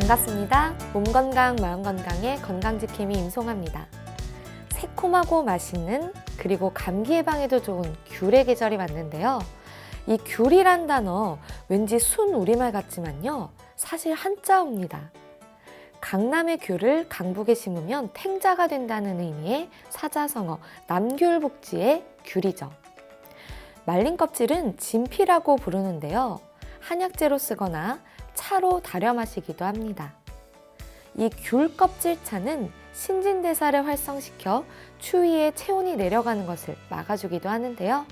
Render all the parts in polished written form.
반갑습니다. 몸 건강, 마음 건강의 건강지킴이 임송아입니다. 새콤하고 맛있는 그리고 감기 예방에도 좋은 귤의 계절이 왔는데요. 이 귤이란 단어 왠지 순 우리말 같지만요. 사실 한자어입니다. 강남의 귤을 강북에 심으면 탱자가 된다는 의미의 사자성어 남귤복지의 귤이죠. 말린 껍질은 진피라고 부르는데요. 한약재로 쓰거나 차로 달여 마시기도 합니다. 이 귤 껍질차는 신진대사를 활성시켜 추위에 체온이 내려가는 것을 막아주기도 하는데요.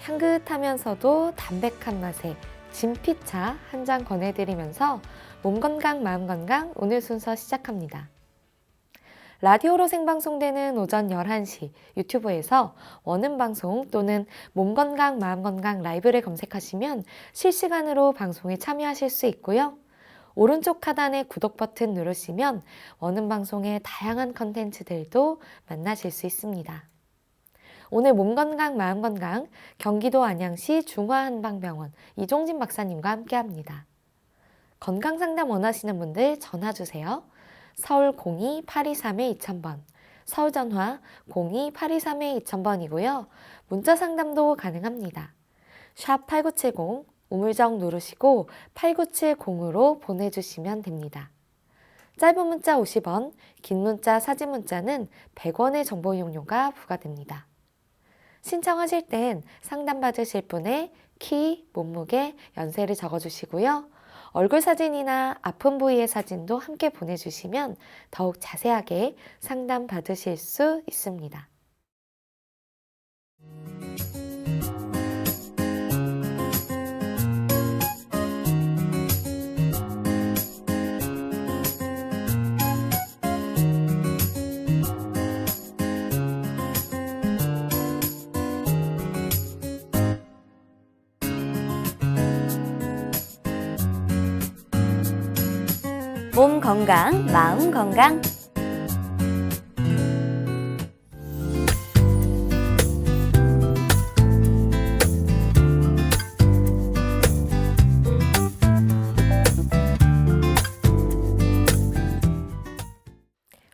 향긋하면서도 담백한 맛의 진피차 한 잔 권해드리면서 몸 건강, 마음 건강 오늘 순서 시작합니다. 라디오로 생방송되는 오전 11시 유튜브에서 원음방송 또는 몸건강, 마음건강 라이브를 검색하시면 실시간으로 방송에 참여하실 수 있고요. 오른쪽 하단의 구독 버튼 누르시면 원음방송의 다양한 컨텐츠들도 만나실 수 있습니다. 오늘 몸건강, 마음건강 경기도 안양시 중화한방병원 이종진 박사님과 함께합니다. 건강상담 원하시는 분들 전화주세요. 서울 02-823-2000번, 서울 전화 02-823-2000번이고요. 문자 상담도 가능합니다. 샵 8970, 우물정 누르시고 8970으로 보내주시면 됩니다. 짧은 문자 50원, 긴 문자, 사진 문자는 100원의 정보 이용료가 부과됩니다. 신청하실 땐 상담받으실 분의 키, 몸무게, 연세를 적어주시고요. 얼굴 사진이나 아픈 부위의 사진도 함께 보내주시면 더욱 자세하게 상담 받으실 수 있습니다. 몸 건강, 마음 건강.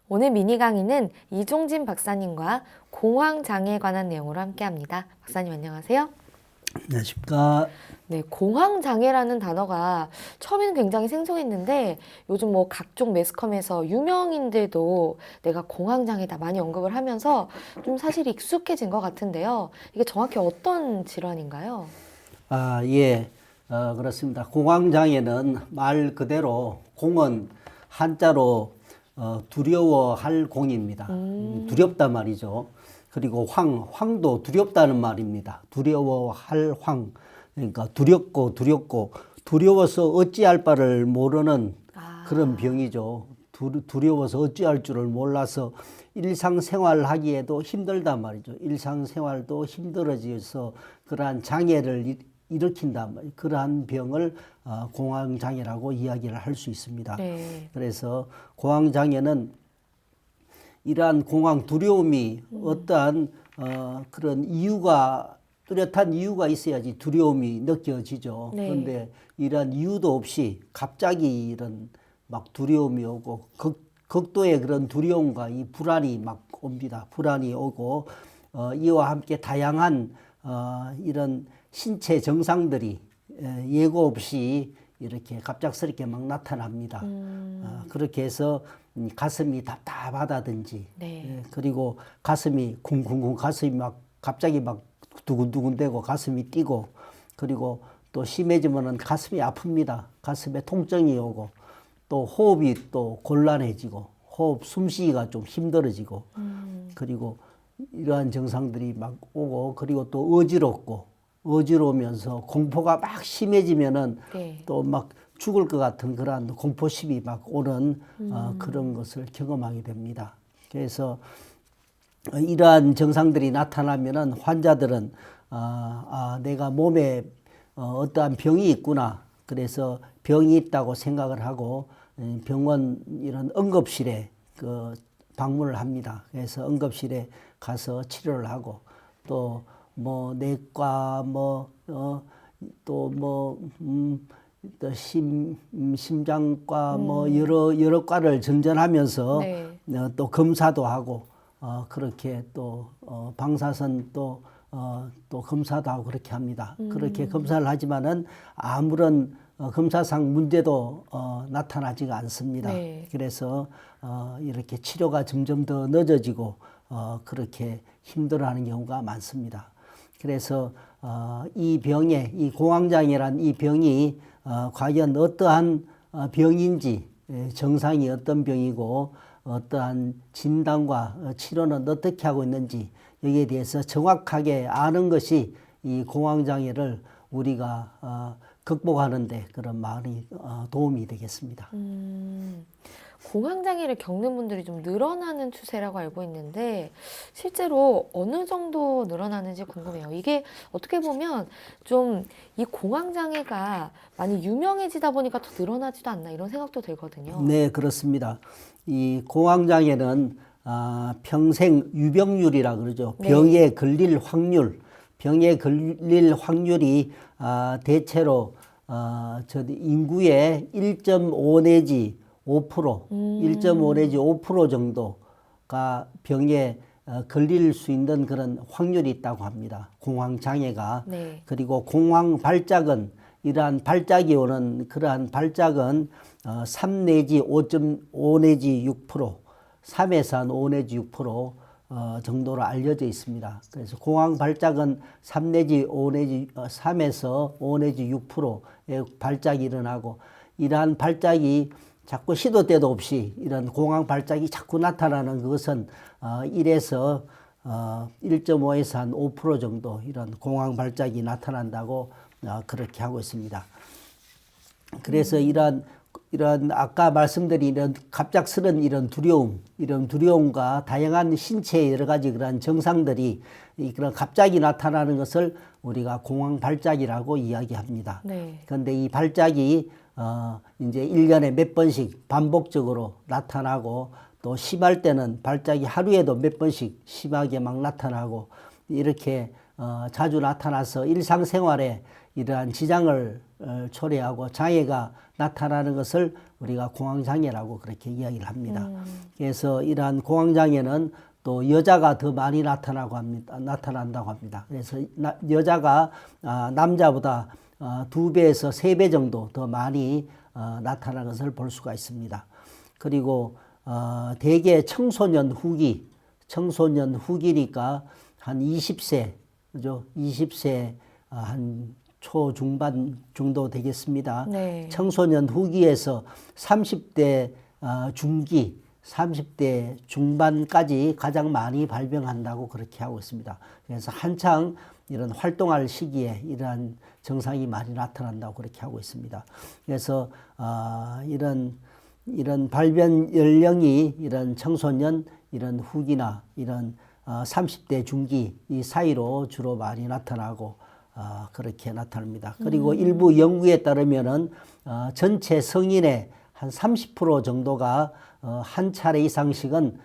오늘 미니 강의는 이종진 박사님과 공황장애에 관한 내용으로 함께합니다. 박사님 안녕하세요. 안녕하십니까. 네, 공황장애라는 단어가 처음에는 굉장히 생소했는데 요즘 뭐 각종 매스컴에서 유명인들도 내가 공황장애다 많이 언급을 하면서 좀 사실 익숙해진 것 같은데요. 이게 정확히 어떤 질환인가요? 예, 그렇습니다. 공황장애는 말 그대로 공은 한자로 두려워할 공입니다. 두렵다 말이죠. 그리고 황도 두렵다는 말입니다. 두려워할 황. 그러니까 두렵고 두려워서 어찌할 바를 모르는 그런 병이죠. 두려워서 어찌할 줄을 몰라서 일상생활하기에도 힘들단 말이죠. 일상생활도 힘들어져서 그러한 장애를 일으킨단 말이죠. 그러한 병을 공황장애라고 이야기를 할 수 있습니다. 네. 그래서 공황장애는 이러한 공황 두려움이 어떠한 그런 이유가 뚜렷한 이유가 있어야지 두려움이 느껴지죠. 네. 그런데 이러한 이유도 없이 갑자기 이런 막 두려움이 오고 극도의 그런 두려움과 이 불안이 막 옵니다. 불안이 오고 이와 함께 다양한 이런 신체 증상들이 예고 없이 이렇게 갑작스럽게 막 나타납니다. 그렇게 해서 가슴이 답답하다든지, 네. 그리고 가슴이 쿵쿵쿵 가슴이 막 갑자기 막 두근두근대고 가슴이 뛰고, 그리고 또 심해지면은 가슴이 아픕니다. 가슴에 통증이 오고, 또 호흡이 또 곤란해지고, 호흡 숨쉬기가 좀 힘들어지고, 그리고 이러한 증상들이 막 오고, 그리고 또 어지러우면서 공포가 막 심해지면은 네. 또 막 죽을 것 같은 그러한 공포심이 막 오는 그런 것을 경험하게 됩니다. 그래서 이러한 증상들이 나타나면은 환자들은 내가 몸에 어떠한 병이 있구나. 그래서 병이 있다고 생각을 하고 병원 이런 응급실에 방문을 합니다. 그래서 응급실에 가서 치료를 하고 또 뭐 내과 또 또 심장과 뭐 여러 과를 전전하면서 네. 또 검사도 하고 그렇게 또 방사선 또 검사도 하고 그렇게 합니다. 그렇게 검사를 하지만은 아무런 검사상 문제도 나타나지가 않습니다. 네. 그래서 이렇게 치료가 점점 더 늦어지고 그렇게 힘들어하는 경우가 많습니다. 그래서 이 병에 이 공황장애란 이 병이 과연 어떠한 병인지 정상이 어떤 병이고 어떠한 진단과 치료는 어떻게 하고 있는지 여기에 대해서 정확하게 아는 것이 이 공황장애를 우리가 극복하는 데 그런 많이 도움이 되겠습니다. 공황장애를 겪는 분들이 좀 늘어나는 추세라고 알고 있는데 실제로 어느 정도 늘어나는지 궁금해요. 이게 어떻게 보면 좀 이 공황장애가 많이 유명해지다 보니까 더 늘어나지도 않나 이런 생각도 들거든요. 네, 그렇습니다. 이 공황장애는 평생 유병률이라 그러죠. 네. 병에 걸릴 확률이 대체로 인구의 1.5 내지 5%, 1.5 내지 5% 정도가 병에 걸릴 수 있는 그런 확률이 있다고 합니다. 공황장애가. 네. 그리고 공황 발작은 이러한 발작이 오는 그러한 발작은 3 내지 5.5 내지 6%, 3에서 한 5 내지 6% 정도로 알려져 있습니다. 그래서 공황 발작은 3 내지 5 내지 3에서 5 내지 6%의 발작이 일어나고 이러한 발작이 자꾸 시도 때도 없이 이런 공황 발작이 자꾸 나타나는 그것은 1에서 1.5에서 한 5% 정도 이런 공황 발작이 나타난다고 그렇게 하고 있습니다. 그래서 이런 아까 말씀드린 이런 갑작스런 이런 두려움과 다양한 신체의 여러 가지 그런 정상들이 그런 갑자기 나타나는 것을 우리가 공황 발작이라고 이야기합니다. 네. 그런데 이 발작이 이제 1년에 몇 번씩 반복적으로 나타나고 또 심할 때는 발작이 하루에도 몇 번씩 심하게 막 나타나고 이렇게 자주 나타나서 일상생활에 이러한 지장을 초래하고 장애가 나타나는 것을 우리가 공황장애라고 그렇게 이야기를 합니다. 그래서 이러한 공황장애는 또 여자가 더 많이 나타난다고 합니다. 그래서 여자가 남자보다 2배에서 3배 정도 더 많이 나타나는 것을 볼 수가 있습니다. 그리고 대개 청소년 후기니까 한 20세, 그죠? 20세 한 초중반 정도 되겠습니다. 네. 청소년 후기에서 30대 중기, 30대 중반까지 가장 많이 발병한다고 그렇게 하고 있습니다. 그래서 한창 이런 활동할 시기에 이러한 증상이 많이 나타난다고 그렇게 하고 있습니다. 그래서 이런 발병 연령이 이런 청소년, 이런 후기나 이런 30대 중기 이 사이로 주로 많이 나타나고 그렇게 나타납니다. 그리고 일부 연구에 따르면은 전체 성인의 한 30% 정도가 한 차례 이상씩은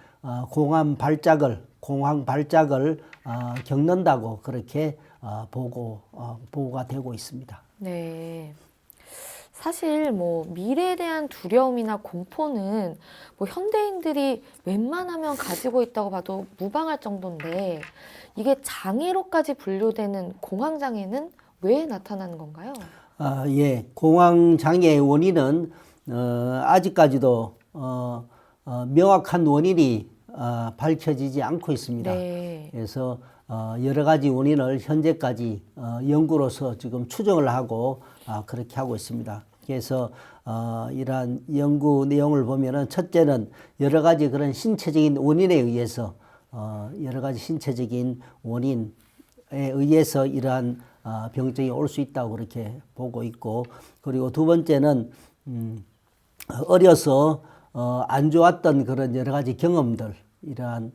공황 발작을 겪는다고 그렇게 보고가 되고 있습니다. 네. 사실 뭐 미래에 대한 두려움이나 공포는 뭐 현대인들이 웬만하면 가지고 있다고 봐도 무방할 정도인데 이게 장애로까지 분류되는 공황장애는 왜 나타나는 건가요? 예, 공황장애의 원인은 아직까지도 명확한 원인이 밝혀지지 않고 있습니다. 네. 그래서 여러 가지 원인을 현재까지 연구로서 지금 추정을 하고 그렇게 하고 있습니다. 그래서 이러한 연구 내용을 보면은 첫째는 여러 가지 그런 신체적인 원인에 의해서 여러 가지 신체적인 원인에 의해서 이러한 병증이 올 수 있다고 그렇게 보고 있고, 그리고 두 번째는 어려서 안 좋았던 그런 여러 가지 경험들, 이러한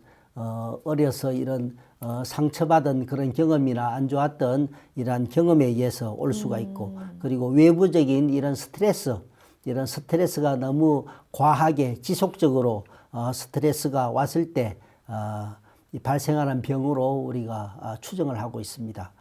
어려서 이런 상처받은 그런 경험이나 안 좋았던 이러한 경험에 의해서 올 수가 있고, 그리고 외부적인 이런 스트레스가 너무 과하게 지속적으로 스트레스가 왔을 때 발생하는 병으로 우리가 추정을 하고 있습니다.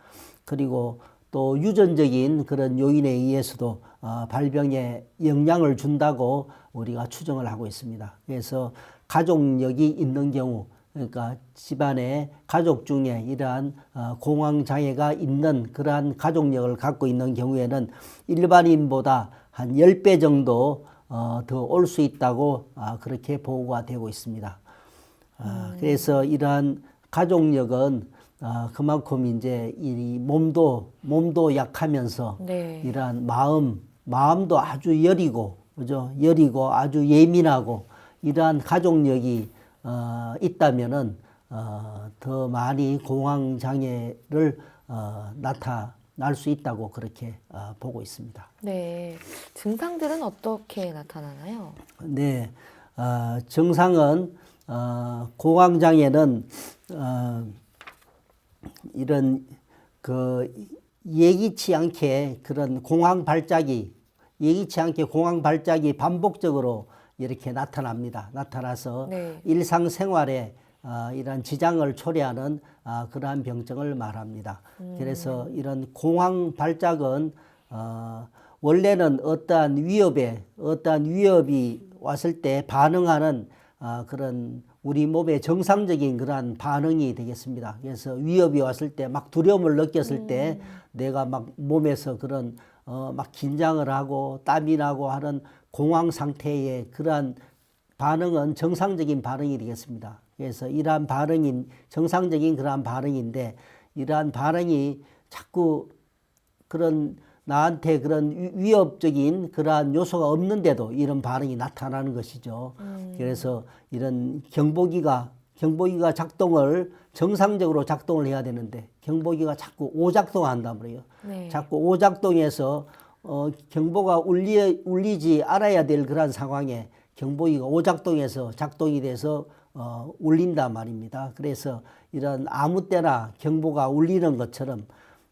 그리고 또 유전적인 그런 요인에 의해서도 발병에 영향을 준다고 우리가 추정을 하고 있습니다. 그래서 가족력이 있는 경우, 그러니까 집안의 가족 중에 이러한 공황장애가 있는 그러한 가족력을 갖고 있는 경우에는 일반인보다 한 10배 정도 더 올 수 있다고 그렇게 보고가 되고 있습니다. 그래서 이러한 가족력은 그만큼 이제 이 몸도 약하면서 네. 이러한 마음도 아주 여리고, 그죠? 여리고 아주 예민하고 이러한 가족력이 있다면은 더 많이 공황 장애를 나타날 수 있다고 그렇게 보고 있습니다. 네. 증상들은 어떻게 나타나나요? 네, 증상은 공황 장애는 이런 그 예기치 않게 그런 예기치 않게 공황 발작이 반복적으로 이렇게 나타납니다. 나타나서 네. 일상생활에 이런 지장을 초래하는 그러한 병증을 말합니다. 그래서 이런 공황 발작은 원래는 어떠한 위협이 왔을 때 반응하는 그런 우리 몸의 정상적인 그러한 반응이 되겠습니다. 그래서 위협이 왔을 때 막 두려움을 느꼈을 때 내가 막 몸에서 그런 막 긴장을 하고 땀이 나고 하는 공황 상태의 그러한 반응은 정상적인 반응이 되겠습니다. 그래서 이러한 정상적인 그러한 반응인데 이러한 반응이 자꾸 그런 나한테 그런 위협적인 그러한 요소가 없는데도 이런 반응이 나타나는 것이죠. 그래서 이런 경보기가 정상적으로 작동을 해야 되는데 경보기가 자꾸 오작동한단 말이에요. 네. 자꾸 오작동해서 경보가 울리지 않아야 될 그런 상황에 경보기가 오작동해서 작동이 돼서 울린단 말입니다. 그래서 이런 아무 때나 경보가 울리는 것처럼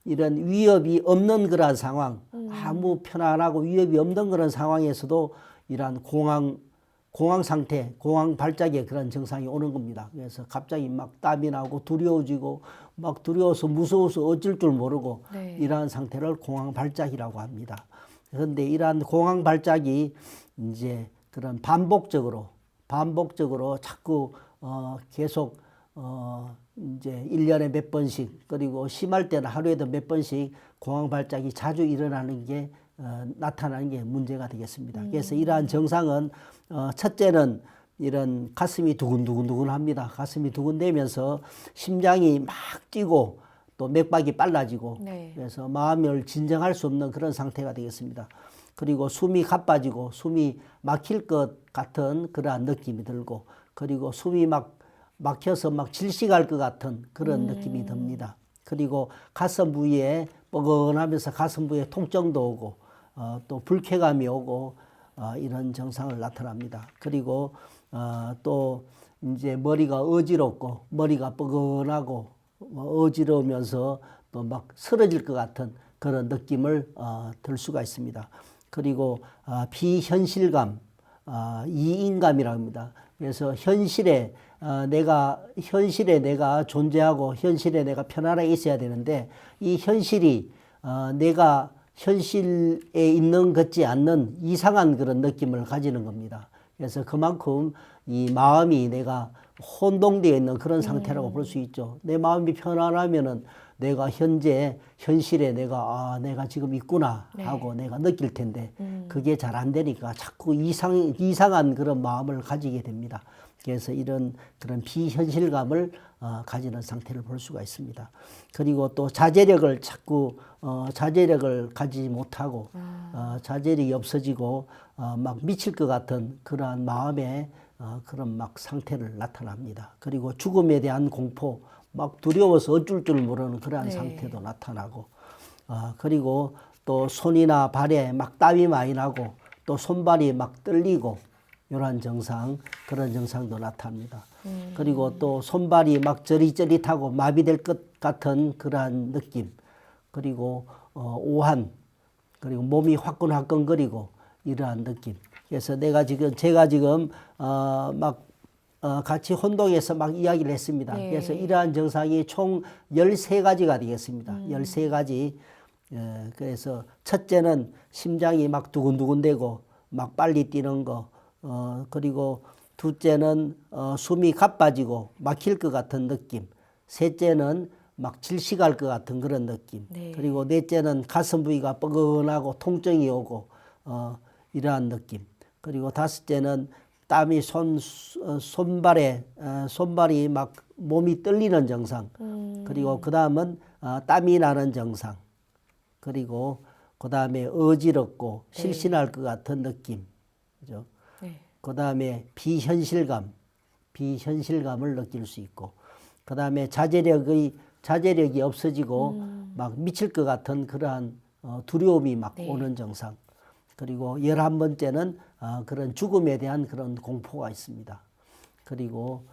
이런 위협이 없는 그런 상황, 아무 편안하고 위협이 없는 그런 상황에서도 이러한 공황 상태, 공황 발작의 그런 증상이 오는 겁니다. 그래서 갑자기 막 땀이 나고 두려워지고 막 두려워서 무서워서 어쩔 줄 모르고 네. 이러한 상태를 공황 발작이라고 합니다. 그런데 이러한 공황 발작이 이제 그런 반복적으로 자꾸 계속 이제 1년에 몇 번씩 그리고 심할 때는 하루에도 몇 번씩 공황 발작이 자주 일어나는 게 나타나는 게 문제가 되겠습니다. 그래서 이러한 증상은 첫째는 이런 가슴이 두근두근합니다. 가슴이 두근대면서 심장이 막 뛰고 또 맥박이 빨라지고 네. 그래서 마음을 진정할 수 없는 그런 상태가 되겠습니다. 그리고 숨이 가빠지고 숨이 막힐 것 같은 그러한 느낌이 들고 그리고 숨이 막혀서 막 질식할 것 같은 그런 느낌이 듭니다. 그리고 가슴 부위에 뻐근하면서 가슴 부위에 통증도 오고 또 불쾌감이 오고 이런 증상을 나타납니다. 그리고 또 이제 머리가 어지럽고 머리가 뻐근하고 어지러우면서 또 막 쓰러질 것 같은 그런 느낌을 들 수가 있습니다. 그리고 비현실감, 이인감이라고 합니다. 그래서 현실에 내가 존재하고 현실에 내가 편안하게 있어야 되는데 이 현실이 내가 현실에 있는 것 같지 않는 이상한 그런 느낌을 가지는 겁니다. 그래서 그만큼 이 마음이 내가 혼동되어 있는 그런 상태라고 볼 수 있죠. 내 마음이 편안하면은 내가 현실에 내가 지금 있구나 하고 내가 느낄 텐데 그게 잘 안 되니까 자꾸 이상한 그런 마음을 가지게 됩니다. 그래서 이런 그런 비현실감을 가지는 상태를 볼 수가 있습니다. 그리고 또 자제력을 가지지 못하고 자제력이 없어지고 막 미칠 것 같은 그러한 마음의 그런 막 상태를 나타납니다. 그리고 죽음에 대한 공포, 막 두려워서 어쩔 줄 모르는 그러한 상태도 나타나고 그리고 또 손이나 발에 막 땀이 많이 나고 또 손발이 막 떨리고 이러한 그런 증상도 나타납니다. 그리고 또 손발이 막 저릿저릿하고 마비될 것 같은 그러한 느낌 그리고 오한 그리고 몸이 화끈화끈거리고 이러한 느낌. 그래서 제가 지금 같이 혼동해서 막 이야기를 했습니다. 네. 그래서 이러한 증상이 총 13가지가 되겠습니다. 13가지. 그래서 첫째는 심장이 막 두근두근대고 막 빨리 뛰는 거, 그리고 둘째는 숨이 가빠지고 막힐 것 같은 느낌, 셋째는 막 질식할 것 같은 그런 느낌, 네. 그리고 넷째는 가슴 부위가 뻐근하고 통증이 오고 이러한 느낌, 그리고 다섯째는 땀이 손발이 막 몸이 떨리는 증상, 그리고 그 다음은 땀이 나는 증상, 그리고 그 다음에 어지럽고 네. 실신할 것 같은 느낌, 그죠? 네. 그 다음에 비현실감을 느낄 수 있고, 그 다음에 자제력이 없어지고 막 미칠 것 같은 그러한 두려움이 막 네. 오는 증상. 그리고 11번째는 그런 죽음에 대한 그런 공포가 있습니다. 그리고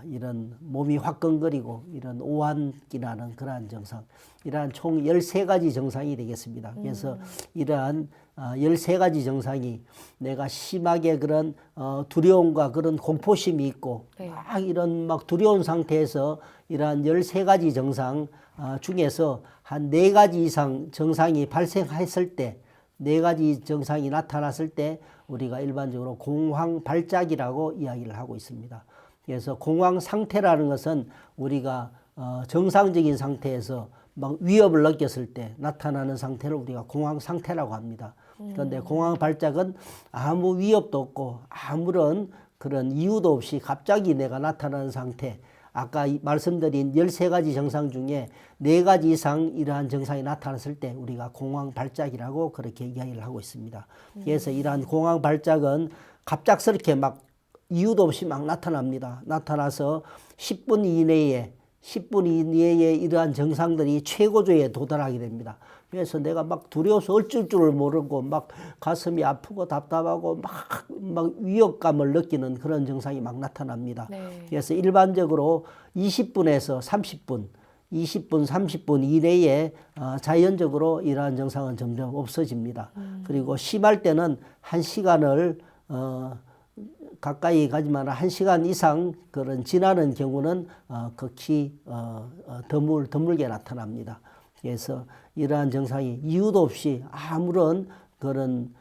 이런 몸이 화끈거리고 이런 오한기 나는 그러한 증상, 이러한 총 13가지 증상이 되겠습니다. 그래서 이러한 13가지 증상이 내가 심하게 그런 두려움과 그런 공포심이 있고 네. 막 이런 막 두려운 상태에서 이러한 13가지 증상 중에서 한 4가지 이상 증상이 발생했을 때, 4가지 증상이 나타났을 때 우리가 일반적으로 공황 발작이라고 이야기를 하고 있습니다. 그래서 공황 상태라는 것은 우리가 정상적인 상태에서 막 위협을 느꼈을 때 나타나는 상태를 우리가 공황 상태라고 합니다. 그런데 공황 발작은 아무 위협도 없고 아무런 그런 이유도 없이 갑자기 내가 나타나는 상태, 아까 말씀드린 13가지 증상 중에 4가지 이상 이러한 증상이 나타났을 때 우리가 공황 발작이라고 그렇게 이야기를 하고 있습니다. 그래서 이러한 공황 발작은 갑작스럽게 막 이유도 없이 막 나타납니다. 나타나서 10분 이내에 이러한 증상들이 최고조에 도달하게 됩니다. 그래서 내가 막 두려워서 어쩔 줄을 모르고 막 가슴이 아프고 답답하고 막 위협감을 느끼는 그런 증상이 막 나타납니다. 네. 그래서 일반적으로 20분에서 30분, 30분 이내에 자연적으로 이러한 증상은 점점 없어집니다. 그리고 심할 때는 1시간을 가까이 가지만 1시간 이상 그런 지나는 경우는 극히 드물게 나타납니다. 그래서 이러한 증상이 이유도 없이 아무런 그런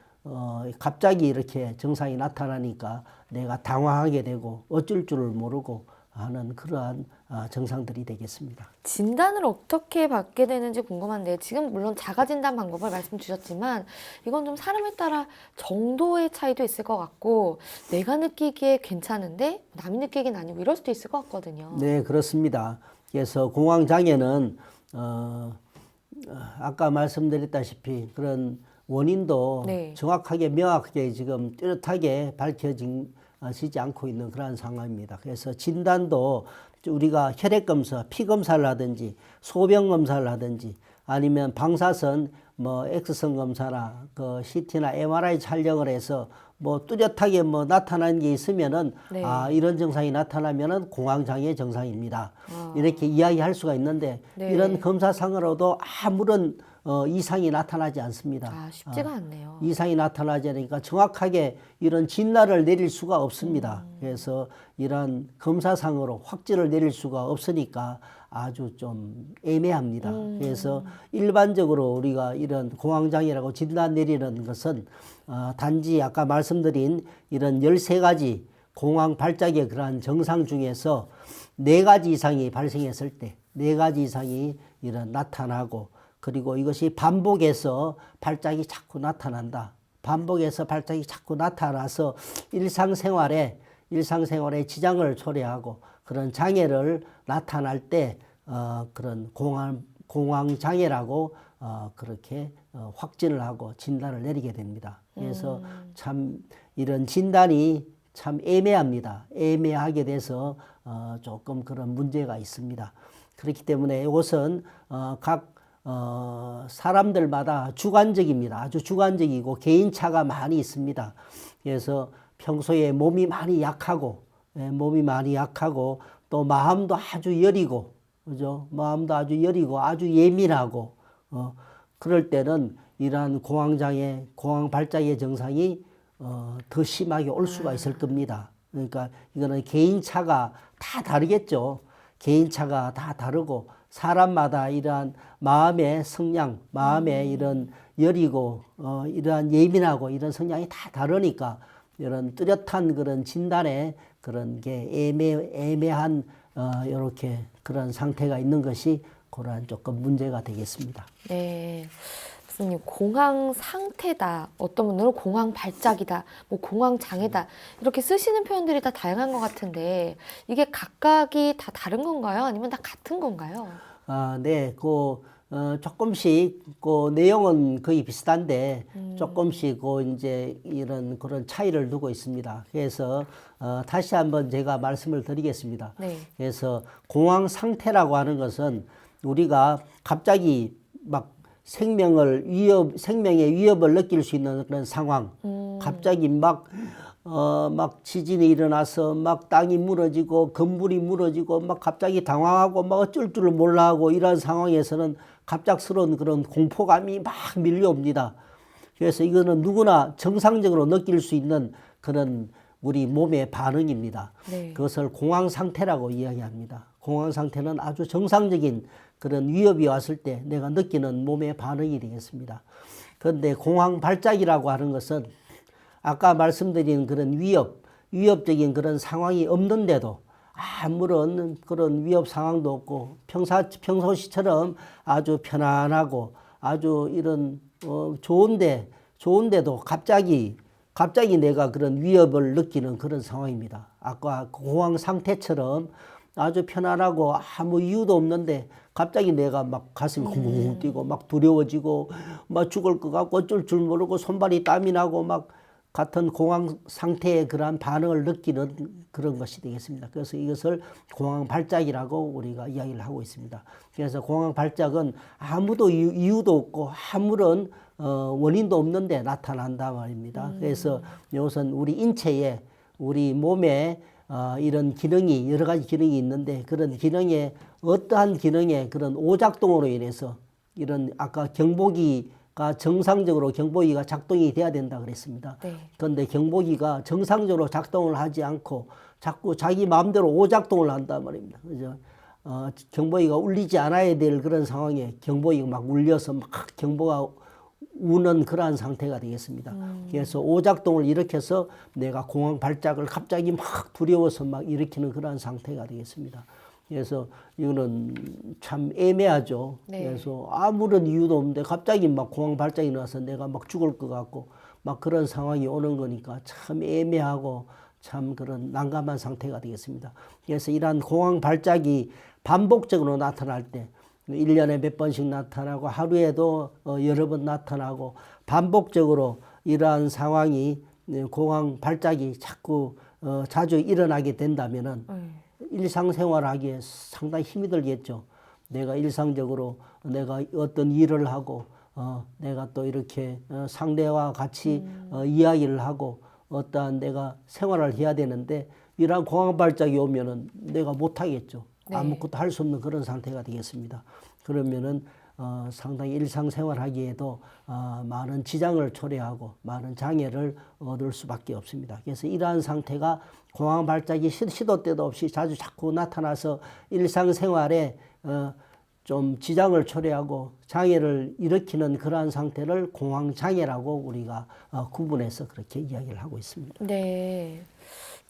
갑자기 이렇게 증상이 나타나니까 내가 당황하게 되고 어쩔 줄을 모르고 하는 그러한 증상들이 되겠습니다. 진단을 어떻게 받게 되는지 궁금한데, 지금 물론 자가진단 방법을 말씀 주셨지만 이건 좀 사람에 따라 정도의 차이도 있을 것 같고, 내가 느끼기에 괜찮은데 남이 느끼기는 아니고 이럴 수도 있을 것 같거든요. 네, 그렇습니다. 그래서 공황장애는 아까 말씀드렸다시피 그런 원인도 네. 정확하게 명확하게 지금 뚜렷하게 밝혀지지 않고 있는 그런 상황입니다. 그래서 진단도 우리가 혈액검사, 피검사를 하든지 소변검사를 하든지 아니면 방사선 뭐 X선 검사나 그 CT나 MRI 촬영을 해서 뭐 뚜렷하게 뭐 나타나는 게 있으면은 네. 이런 증상이 나타나면은 공황장애 증상입니다. 이렇게 이야기할 수가 있는데 네. 이런 검사상으로도 아무런 이상이 나타나지 않습니다. 쉽지가 않네요. 이상이 나타나지 않으니까 정확하게 이런 진단을 내릴 수가 없습니다. 그래서 이런 검사상으로 확진을 내릴 수가 없으니까 아주 좀 애매합니다. 그래서 일반적으로 우리가 이런 공황장애라고 진단 내리는 것은 단지 아까 말씀드린 이런 13가지 공황 발작의 그러한 증상 중에서 4가지 이상이 발생했을 때 4가지 이상이 이런 나타나고, 그리고 이것이 반복해서 발작이 자꾸 나타난다. 반복해서 발작이 자꾸 나타나서 일상생활에 지장을 초래하고 그런 장애를 나타날 때 그런 공황장애라고 그렇게 확진을 하고 진단을 내리게 됩니다. 그래서 참 이런 진단이 참 애매합니다. 애매하게 돼서 조금 그런 문제가 있습니다. 그렇기 때문에 이것은 각 사람들마다 주관적입니다. 아주 주관적이고 개인차가 많이 있습니다. 그래서 평소에 몸이 많이 약하고 또 마음도 아주 여리고, 그죠? 마음도 아주 여리고 아주 예민하고 그럴 때는 이러한 공황장애, 공황발작의 증상이 더 심하게 올 수가 있을 겁니다. 그러니까 이거는 개인차가 다 다르겠죠. 개인차가 다 다르고 사람마다 이러한 마음의 성향, 마음의 이런 여리고 이러한 예민하고 이런 성향이 다 다르니까 이런 뚜렷한 그런 진단에 그런 게 애매한 이렇게 그런 상태가 있는 것이 그러한 조금 문제가 되겠습니다. 네. 교수님, 공황 상태다. 어떤 분들은 공황 발작이다. 뭐 공황 장애다. 이렇게 쓰시는 표현들이 다 다양한 것 같은데 이게 각각이 다 다른 건가요? 아니면 다 같은 건가요? 네, 조금씩 내용은 거의 비슷한데 조금씩 이제 이런 그런 차이를 두고 있습니다. 그래서 다시 한번 제가 말씀을 드리겠습니다. 네. 그래서 공황 상태라고 하는 것은 우리가 갑자기 막 생명의 위협을 느낄 수 있는 그런 상황, 갑자기 막 지진이 일어나서 막 땅이 무너지고 건물이 무너지고 막 갑자기 당황하고 막 어쩔 줄을 몰라 하고 이런 상황에서는 갑작스러운 그런 공포감이 막 밀려옵니다. 그래서 이거는 누구나 정상적으로 느낄 수 있는 그런 우리 몸의 반응입니다. 네. 그것을 공황 상태라고 이야기합니다. 공황 상태는 아주 정상적인 그런 위협이 왔을 때 내가 느끼는 몸의 반응이 되겠습니다. 그런데 공황 발작이라고 하는 것은 아까 말씀드린 그런 위협적인 그런 상황이 없는데도 아무런 그런 위협 상황도 없고 평소시처럼 아주 편안하고 아주 이런 좋은데도 갑자기 내가 그런 위협을 느끼는 그런 상황입니다. 아까 공황 상태처럼 아주 편안하고 아무 이유도 없는데 갑자기 내가 막 가슴이 쿵쿵 뛰고 막 두려워지고 막 죽을 것 같고 어쩔 줄 모르고 손발이 땀이 나고 막 같은 공황 상태의 그러한 반응을 느끼는 그런 것이 되겠습니다. 그래서 이것을 공황 발작이라고 우리가 이야기를 하고 있습니다. 그래서 공황 발작은 아무도 이유도 없고 아무런 원인도 없는데 나타난다 말입니다. 그래서 이것은 우리 인체에 우리 몸에 이런 기능이 여러 가지 기능이 있는데 그런 기능에 어떠한 기능의 그런 오작동으로 인해서 이런 아까 경보기가 정상적으로 경보기가 작동이 돼야 된다 그랬습니다. 네. 그런데 경보기가 정상적으로 작동을 하지 않고 자꾸 자기 마음대로 오작동을 한단 말입니다. 그죠? 경보기가 울리지 않아야 될 그런 상황에 경보기가 막 울려서 막 경보가 우는 그러한 상태가 되겠습니다. 그래서 오작동을 일으켜서 내가 공황 발작을 갑자기 막 두려워서 막 일으키는 그러한 상태가 되겠습니다. 그래서 이거는 참 애매하죠. 네. 그래서 아무런 이유도 없는데 갑자기 막 공황 발작이 나서 내가 막 죽을 것 같고 막 그런 상황이 오는 거니까 참 애매하고 참 그런 난감한 상태가 되겠습니다. 그래서 이러한 공황 발작이 반복적으로 나타날 때 1년에 몇 번씩 나타나고 하루에도 여러 번 나타나고 반복적으로 이러한 상황이 공황 발작이 자꾸 자주 일어나게 된다면은 일상생활하기에 상당히 힘이 들겠죠. 내가 일상적으로 내가 어떤 일을 하고 내가 또 이렇게 상대와 같이 이야기를 하고 어떠한 내가 생활을 해야 되는데 이러한 공황 발작이 오면은 내가 못하겠죠. 네. 아무것도 할 수 없는 그런 상태가 되겠습니다. 그러면은 상당히 일상생활하기에도 많은 지장을 초래하고 많은 장애를 얻을 수밖에 없습니다. 그래서 이러한 상태가 공황 발작이 시도 때도 없이 자꾸 나타나서 일상생활에 좀 지장을 초래하고 장애를 일으키는 그러한 상태를 공황장애라고 우리가 구분해서 그렇게 이야기를 하고 있습니다. 네.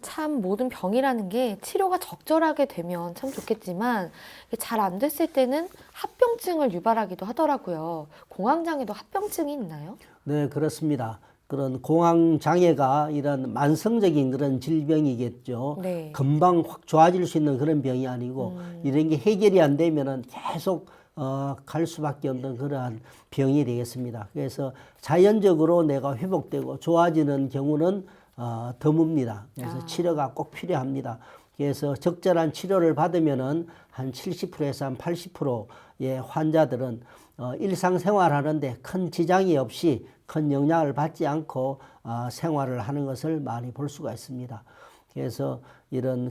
참 모든 병이라는 게 치료가 적절하게 되면 참 좋겠지만 잘 안 됐을 때는 합병증을 유발하기도 하더라고요. 공황장애도 합병증이 있나요? 네, 그렇습니다. 그런 공황장애가 이런 만성적인 그런 질병이겠죠. 네. 금방 확 좋아질 수 있는 그런 병이 아니고 이런 게 해결이 안 되면은 계속 갈 수밖에 없는 그러한 병이 되겠습니다. 그래서 자연적으로 내가 회복되고 좋아지는 경우는 드뭅니다. 그래서 치료가 꼭 필요합니다. 그래서 적절한 치료를 받으면은 한 70%에서 한 80%의 환자들은 일상생활 하는데 큰 지장이 없이 큰 영향을 받지 않고 생활을 하는 것을 많이 볼 수가 있습니다. 그래서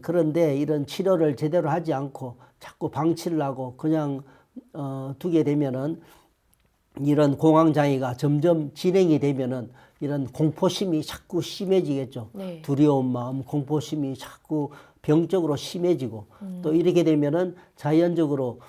그런데 이런 치료를 제대로 하지 않고 자꾸 방치를 하고 그냥 두게 되면은 이런 공황장애가 점점 진행이 되면은 이런 공포심이 자꾸 심해지겠죠. 네. 두려운 마음, 공포심이 자꾸 병적으로 심해지고 또 이렇게 되면은 자연적으로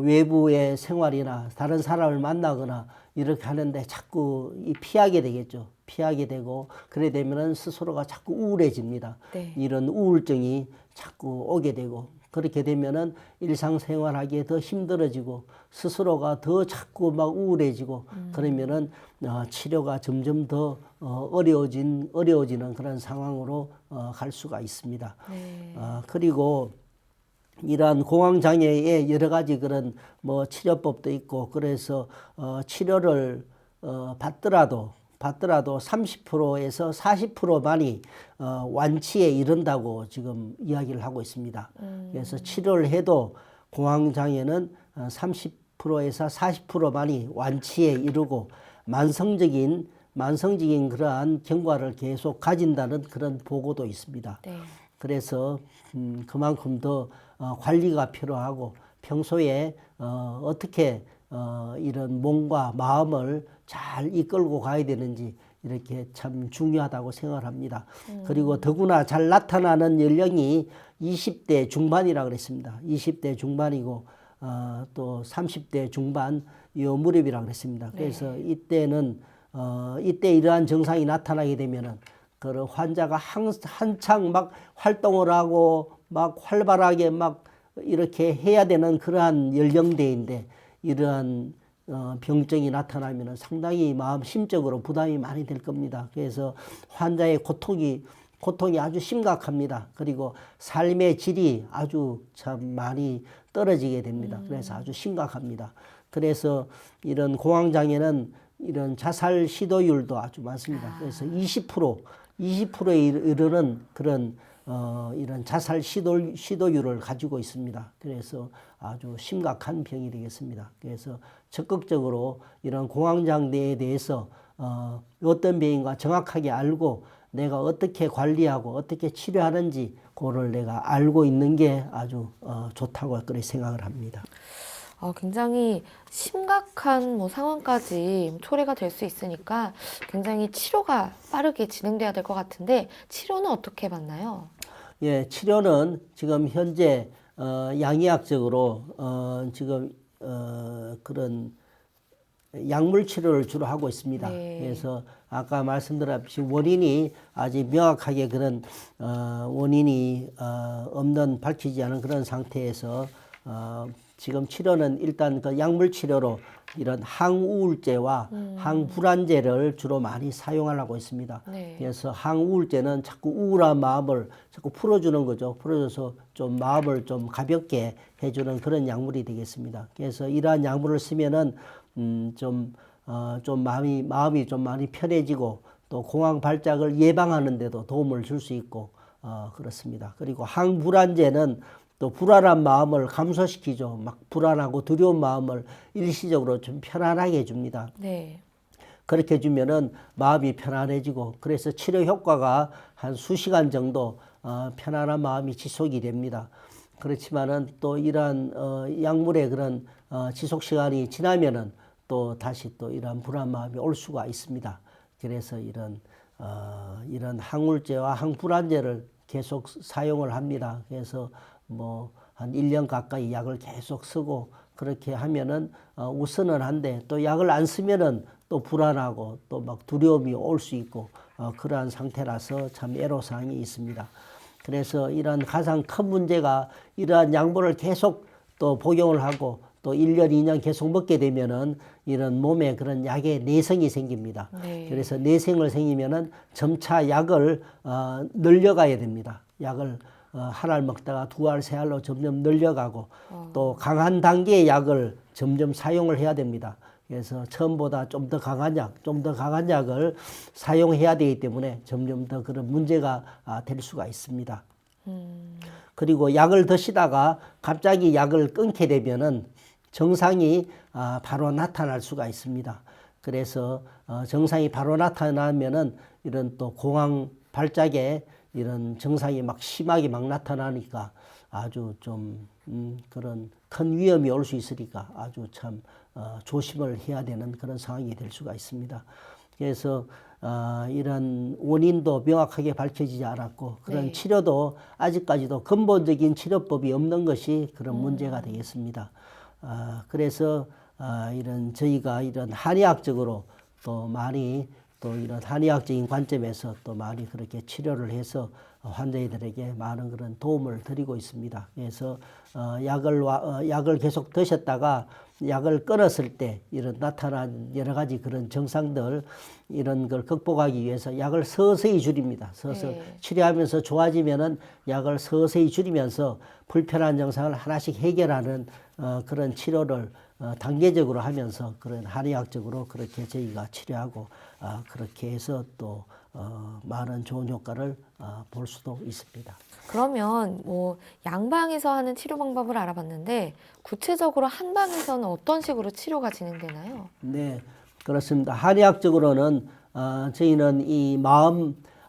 외부의 생활이나 다른 사람을 만나거나 이렇게 하는데 자꾸 피하게 되겠죠. 피하게 되고 그래 되면은 스스로가 자꾸 우울해집니다. 네. 이런 우울증이 자꾸 오게 되고 그렇게 되면은 일상생활하기에 더 힘들어지고 스스로가 더 자꾸 막 우울해지고 그러면은 치료가 점점 더 어려워지는 그런 상황으로 갈 수가 있습니다. 네. 그리고 이러한 공황장애의 여러 가지 그런 뭐 치료법도 있고 그래서 치료를 받더라도 30%에서 40%만이 완치에 이른다고 지금 이야기를 하고 있습니다. 그래서 치료를 해도 공황장애는 30%에서 40%만이 완치에 이르고 만성적인 그러한 경과를 계속 가진다는 그런 보고도 있습니다. 네. 그래서 그만큼 더 관리가 필요하고 평소에 어떻게 이런 몸과 마음을 잘 이끌고 가야 되는지 이렇게 참 중요하다고 생각을 합니다. 그리고 더구나 잘 나타나는 연령이 20대 중반이라고 그랬습니다. 20대 중반이고 또 30대 중반 요 무렵이라고 그랬습니다. 그래서 이때는 이때 이러한 증상이 나타나게 되면은 그 환자가 한창 막 활동을 하고 막 활발하게 막 이렇게 해야 되는 그러한 연령대인데 이러한 병증이 나타나면 상당히 심적으로 부담이 많이 될 겁니다. 그래서 환자의 고통이 아주 심각합니다. 그리고 삶의 질이 아주 참 많이 떨어지게 됩니다. 그래서 아주 심각합니다. 그래서 이런 공황장애는 이런 자살 시도율도 아주 많습니다. 그래서 20%에 이르는 그런 이런 자살 시도율을 가지고 있습니다. 그래서 아주 심각한 병이 되겠습니다. 그래서 적극적으로 이런 공황장애에 대해서 어떤 병인가 정확하게 알고 내가 어떻게 관리하고 어떻게 치료하는지 그거를 내가 알고 있는 게 아주 좋다고 그렇게 생각을 합니다. 굉장히 심각한 상황까지 초래가 될 수 있으니까 굉장히 치료가 빠르게 진행돼야 될 것 같은데 치료는 어떻게 받나요? 예, 치료는 지금 현재 양의학적으로 지금 그런 약물 치료를 주로 하고 있습니다. 네. 그래서 아까 말씀드렸듯이 원인이 아직 명확하게 그런 원인이 없는 밝히지 않은 그런 상태에서 지금 치료는 일단 그 약물 치료로 이런 항우울제와 항불안제를 주로 많이 사용하려고 있습니다. 네. 그래서 항우울제는 자꾸 우울한 마음을 자꾸 풀어주는 거죠. 풀어줘서 좀 마음을 좀 가볍게 해주는 그런 약물이 되겠습니다. 그래서 이러한 약물을 쓰면은 좀 마음이 좀 많이 편해지고 또 공황 발작을 예방하는 데도 도움을 줄 수 있고 그렇습니다. 그리고 항불안제는 또 불안한 마음을 감소시키죠. 막 불안하고 두려운 마음을 일시적으로 좀 편안하게 해줍니다. 네. 그렇게 해주면은 마음이 편안해지고 그래서 치료 효과가 한 수시간 정도 편안한 마음이 지속이 됩니다. 그렇지만은 또 이러한 약물의 그런 지속 시간이 지나면은 또 다시 또 이러한 불안 마음이 올 수가 있습니다. 그래서 이런 항우울제와 항불안제를 계속 사용을 합니다. 그래서 뭐 한 1년 가까이 약을 계속 쓰고 그렇게 하면은 우선은 한데 또 약을 안 쓰면은 또 불안하고 또 막 두려움이 올 수 있고 그러한 상태라서 참 애로사항이 있습니다. 그래서 이러한 가장 큰 문제가 이러한 약물을 계속 또 복용을 하고 또 1년, 2년 계속 먹게 되면은 이런 몸에 그런 약의 내성이 생깁니다. 네. 그래서 내성을 생기면은 점차 약을 늘려가야 됩니다. 약을 한 알 먹다가 두 알, 세 알로 점점 늘려가고 또 강한 단계의 약을 점점 사용을 해야 됩니다. 그래서 처음보다 좀 더 강한 약을 사용해야 되기 때문에 점점 더 그런 문제가 될 수가 있습니다. 그리고 약을 드시다가 갑자기 약을 끊게 되면은 정상이 바로 나타날 수가 있습니다. 그래서 정상이 바로 나타나면은 이런 또 공황 발작에 이런 증상이 막 심하게 막 나타나니까 아주 좀 그런 큰 위험이 올 수 있으니까 아주 참 조심을 해야 되는 그런 상황이 될 수가 있습니다. 그래서 이런 원인도 명확하게 밝혀지지 않았고 그런 네. 치료도 아직까지도 근본적인 치료법이 없는 것이 그런 문제가 되겠습니다. 그래서 이런 저희가 이런 한의학적으로 또 많이 또 이런 한의학적인 관점에서 또 많이 그렇게 치료를 해서 환자들에게 많은 그런 도움을 드리고 있습니다. 그래서 약을 계속 드셨다가 약을 끊었을 때 이런 나타난 여러 가지 그런 증상들 이런 걸 극복하기 위해서 약을 서서히 줄입니다. 서서히 네. 치료하면서 좋아지면은 약을 서서히 줄이면서 불편한 증상을 하나씩 해결하는 그런 치료를 단계적으로 하면서 그런 한의학적으로 그렇게 저희가 치료하고 그렇게 해서 또 많은 좋은 효과를 볼 수도 있습니다. 그러면 뭐 양방에서 하는 치료 방법을 알아봤는데 구체적으로 한방에서는 어떤 식으로 치료가 진행되나요? 네, 그렇습니다. 한의학적으로는 저희는 이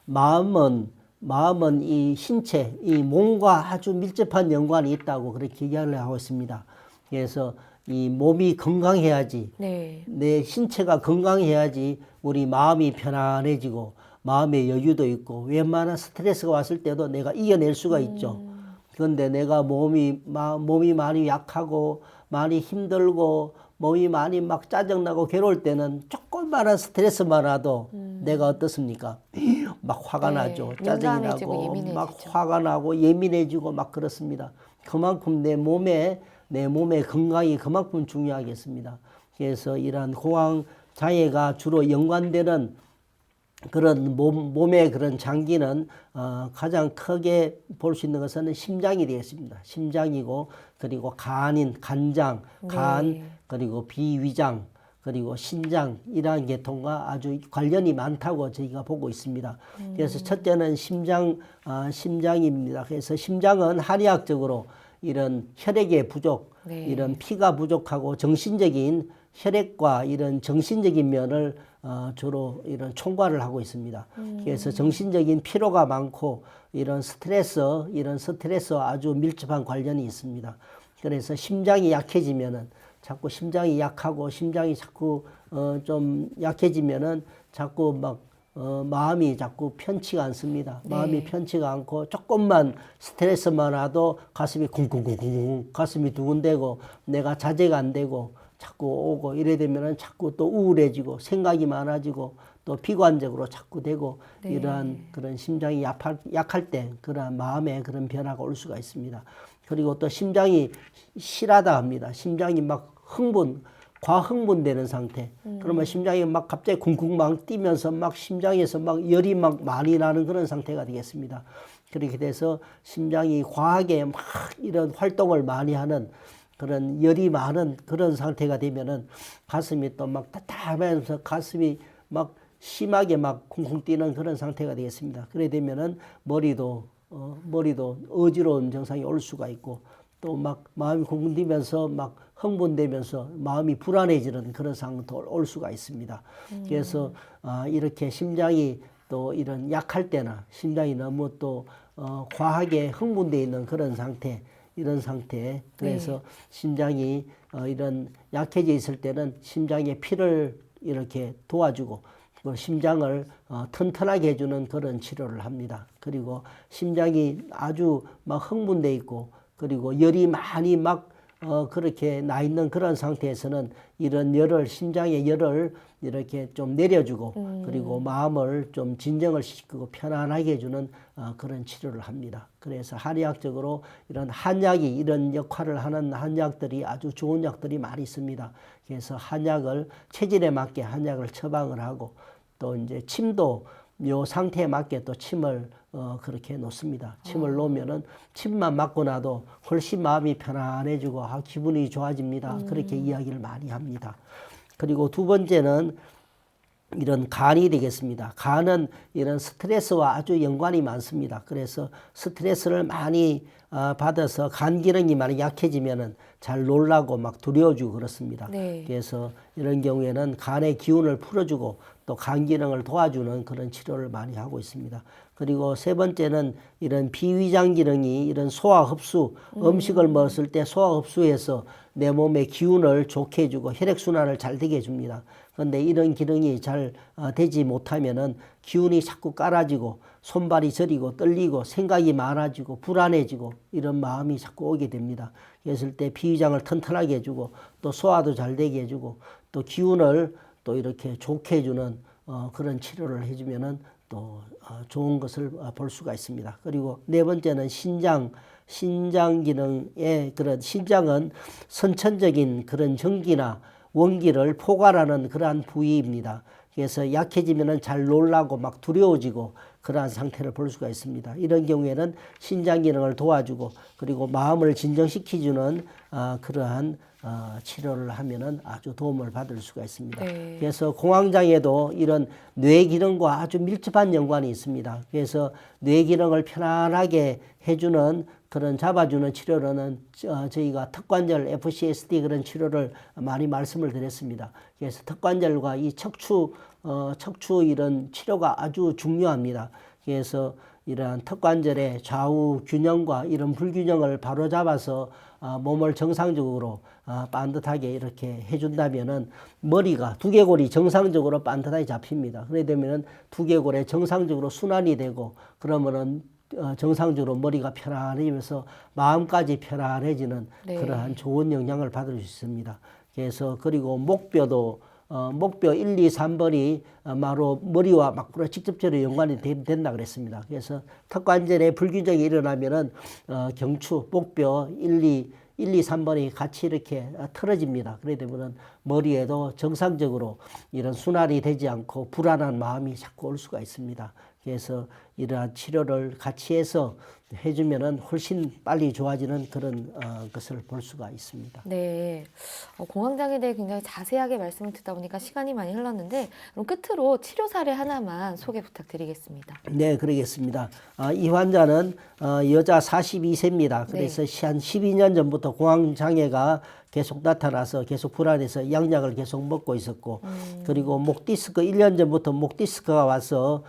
마음은 이 신체, 이 몸과 아주 밀접한 연관이 있다고 그렇게 이야기를 하고 있습니다. 그래서 이 몸이 건강해야지, 네. 내 신체가 건강해야지 우리 마음이 편안해지고 마음의 여유도 있고 웬만한 스트레스가 왔을 때도 내가 이겨낼 수가 있죠. 그런데 내가 몸이 많이 약하고 많이 힘들고 몸이 많이 막 짜증나고 괴로울 때는 조금만한 스트레스만 와도 내가 어떻습니까? 막 화가 네, 나죠. 짜증이 민감해지고 나고 예민해지죠. 막 화가 나고 예민해지고 막 그렇습니다. 그만큼 내 몸의 건강이 그만큼 중요하겠습니다. 그래서 이러한 공황 장애가 주로 연관되는 그런 몸의 그런 장기는 가장 크게 볼 수 있는 것은 심장이 되겠습니다. 심장이고 그리고 간장, 네. 그리고 비위장, 그리고 신장 이러한 계통과 아주 관련이 많다고 저희가 보고 있습니다. 그래서 첫째는 심장입니다. 그래서 심장은 한의학적으로 이런 혈액의 부족, 네. 이런 피가 부족하고 정신적인 혈액과 이런 정신적인 면을 주로 이런 총괄을 하고 있습니다. 그래서 정신적인 피로가 많고 이런 스트레스와 아주 밀접한 관련이 있습니다. 그래서 심장이 약해지면은 자꾸 심장이 약하고 심장이 자꾸 좀 약해지면은 자꾸 막 마음이 자꾸 편치가 않습니다. 마음이 네. 편치가 않고 조금만 스트레스만 와도 가슴이 쿵쿵쿵쿵 가슴이 두근대고 내가 자제가 안 되고 자꾸 오고 이래 되면은 자꾸 또 우울해지고 생각이 많아지고 또 비관적으로 자꾸 되고 네. 이러한 그런 심장이 약할 때 그러한 마음의 그런 변화가 올 수가 있습니다. 그리고 또 심장이 실하다 합니다. 심장이 막 과흥분되는 상태. 그러면 심장이 막 갑자기 쿵쿵 막 뛰면서 막 심장에서 막 열이 막 많이 나는 그런 상태가 되겠습니다. 그렇게 돼서 심장이 과하게 막 이런 활동을 많이 하는 그런 열이 많은 그런 상태가 되면은 가슴이 또 막 답답하면서 가슴이 막 심하게 막 쿵쿵 뛰는 그런 상태가 되겠습니다. 그래 되면은 머리도 어지러운 증상이 올 수가 있고 또 막 마음이 쿵쿵 뛰면서 막 흥분되면서 마음이 불안해지는 그런 상황도 올 수가 있습니다. 그래서 이렇게 심장이 또 이런 약할 때나 심장이 너무 또 과하게 흥분되어 있는 그런 상태 이런 상태. 그래서 네. 심장이 이런 약해져 있을 때는 심장의 피를 이렇게 도와주고 그 심장을 튼튼하게 해주는 그런 치료를 합니다. 그리고 심장이 아주 막 흥분돼 있고 그리고 열이 많이 막 그렇게 나 있는 그런 상태에서는 이런 심장의 열을 이렇게 좀 내려주고 그리고 마음을 좀 진정을 시키고 편안하게 해주는 그런 치료를 합니다. 그래서 한의학적으로 이런 한약이 이런 역할을 하는 한약들이 아주 좋은 약들이 많이 있습니다. 그래서 체질에 맞게 한약을 처방을 하고 또 이제 침도 요 상태에 맞게 또 침을 그렇게 놓습니다. 침을 놓으면은 침만 맞고 나도 훨씬 마음이 편안해지고 기분이 좋아집니다. 그렇게 이야기를 많이 합니다. 그리고 두 번째는 이런 간이 되겠습니다. 간은 이런 스트레스와 아주 연관이 많습니다. 그래서 스트레스를 많이 받아서 간 기능이 많이 약해지면은 잘 놀라고 막 두려워지고 그렇습니다. 네. 그래서 이런 경우에는 간의 기운을 풀어주고 또 간 기능을 도와주는 그런 치료를 많이 하고 있습니다. 그리고 세 번째는 이런 비위장 기능이 이런 소화 흡수, 음식을 먹었을 때 소화 흡수해서 내 몸의 기운을 좋게 해주고 혈액순환을 잘 되게 해줍니다. 그런데 이런 기능이 잘 되지 못하면은 기운이 자꾸 깔아지고 손발이 저리고 떨리고 생각이 많아지고 불안해지고 이런 마음이 자꾸 오게 됩니다. 그랬을 때 비위장을 튼튼하게 해주고 또 소화도 잘 되게 해주고 또 기운을 또 이렇게 좋게 해주는 그런 치료를 해주면은 또 좋은 것을 볼 수가 있습니다. 그리고 네 번째는 신장 기능의 그런 신장은 선천적인 그런 전기나 원기를 포괄하는 그러한 부위입니다. 그래서 약해지면은 잘 놀라고 막 두려워지고 그러한 상태를 볼 수가 있습니다. 이런 경우에는 신장 기능을 도와주고 그리고 마음을 진정시켜주는 그러한 치료를 하면은 아주 도움을 받을 수가 있습니다. 네. 그래서 공황장애도 이런 뇌 기능과 아주 밀접한 연관이 있습니다. 그래서 뇌 기능을 편안하게 해주는 그런 잡아주는 치료로는 저희가 턱관절 FCSD 그런 치료를 많이 말씀을 드렸습니다. 그래서 턱관절과 이 척추 이런 치료가 아주 중요합니다. 그래서 이러한 턱관절의 좌우 균형과 이런 불균형을 바로 잡아서 몸을 정상적으로 반듯하게 이렇게 해준다면은 머리가 두개골이 정상적으로 반듯하게 잡힙니다. 그래 되면은 두개골에 정상적으로 순환이 되고 그러면은 정상적으로 머리가 편안해지면서 마음까지 편안해지는 네. 그러한 좋은 영향을 받을 수 있습니다. 그래서 그리고 목뼈도 목뼈 1, 2, 3번이 바로 머리와 막으로 직접적으로 연관이 된다 그랬습니다. 그래서 턱관절에 불균형이 일어나면은 경추, 목뼈 1, 2, 3번이 같이 이렇게 틀어집니다. 그래 되면은 머리에도 정상적으로 이런 순환이 되지 않고 불안한 마음이 자꾸 올 수가 있습니다. 그래서 이러한 치료를 같이 해서 해주면은 훨씬 빨리 좋아지는 그런 것을 볼 수가 있습니다. 네, 공황장애에 대해 굉장히 자세하게 말씀을 듣다 보니까 시간이 많이 흘렀는데 그럼 끝으로 치료 사례 하나만 소개 부탁드리겠습니다. 네, 그러겠습니다. 이 환자는 여자 42세입니다. 그래서 네. 한 12년 전부터 공황장애가 계속 나타나서 계속 불안해서 약약을 계속 먹고 있었고 그리고 목 디스크 1년 전부터 목 디스크가 와서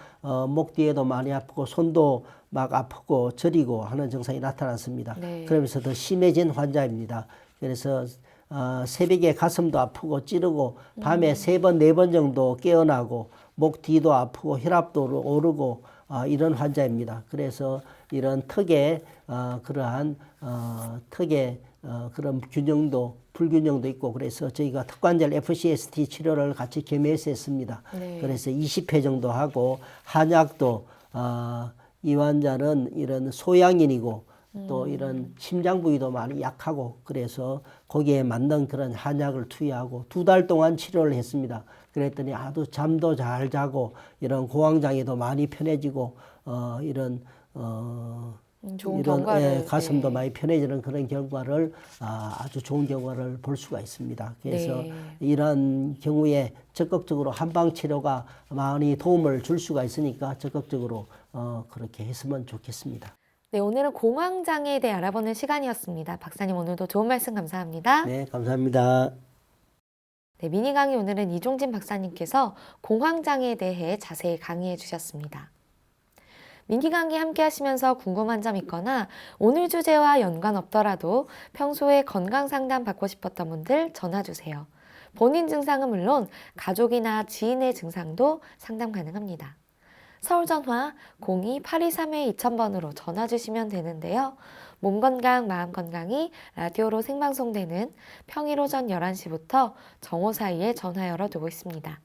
목 뒤에도 많이 아프고 손도 막 아프고 저리고 하는 증상이 나타났습니다. 네. 그러면서 더 심해진 환자입니다. 그래서 새벽에 가슴도 아프고 찌르고 밤에 3번, 4번 정도 깨어나고 목 뒤도 아프고 혈압도 오르고 이런 환자입니다. 그래서 이런 턱에 그러한 턱에 그런 균형도 불균형도 있고 그래서 저희가 턱관절 FCST 치료를 같이 겸해서 했습니다. 네. 그래서 20회 정도 하고 한약도 이 환자는 이런 소양인이고 또 이런 심장 부위도 많이 약하고 그래서 거기에 맞는 그런 한약을 투여하고 2달 동안 치료를 했습니다. 그랬더니 아주 잠도 잘 자고 이런 공황장애도 많이 편해지고 좋은 결과를 가슴도 네. 많이 편해지는 그런 결과를 아주 좋은 결과를 볼 수가 있습니다. 그래서 네. 이런 경우에 적극적으로 한방 치료가 많이 도움을 줄 수가 있으니까 적극적으로 그렇게 했으면 좋겠습니다. 네, 오늘은 공황장애에 대해 알아보는 시간이었습니다. 박사님 오늘도 좋은 말씀 감사합니다. 네, 감사합니다. 네, 미니 강의 오늘은 이종진 박사님께서 공황장애에 대해 자세히 강의해 주셨습니다. 미니 강의 함께 하시면서 궁금한 점 있거나 오늘 주제와 연관 없더라도 평소에 건강 상담 받고 싶었던 분들 전화 주세요. 본인 증상은 물론 가족이나 지인의 증상도 상담 가능합니다. 서울 전화 02-823-2000번으로 전화 주시면 되는데요. 몸 건강, 마음 건강이 라디오로 생방송되는 평일 오전 11시부터 정오 사이에 전화 열어두고 있습니다.